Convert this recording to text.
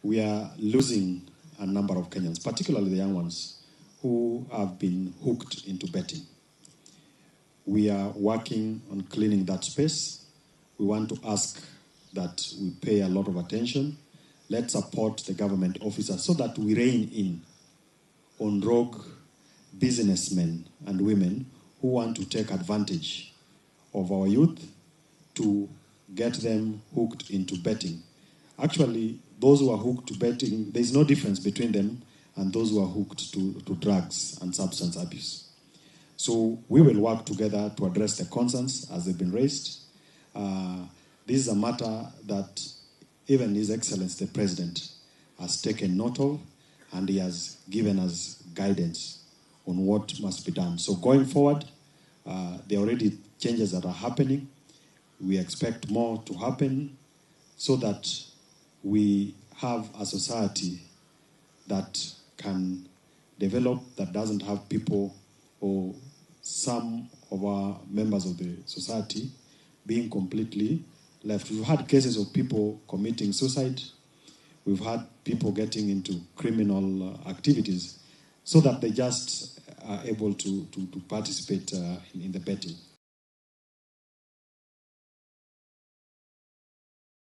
we are losing a number of Kenyans, particularly the young ones, who have been hooked into betting. We are working on cleaning that space. We want to ask that we pay a lot of attention. Let's support the government officers so that we rein in on rogue businessmen and women who want to take advantage of our youth to get them hooked into betting. Actually, those who are hooked to betting, there's no difference between them and those who are hooked to drugs and substance abuse. So we will work together to address the concerns as they've been raised. This is a matter that even His Excellency the President has taken note of, and he has given us guidance on what must be done. So going forward, there are already changes that are happening. We expect more to happen so that we have a society that can develop, that doesn't have people or some of our members of the society being completely left. We've had cases of people committing suicide. We've had people getting into criminal activities so that they just are able to participate in the betting.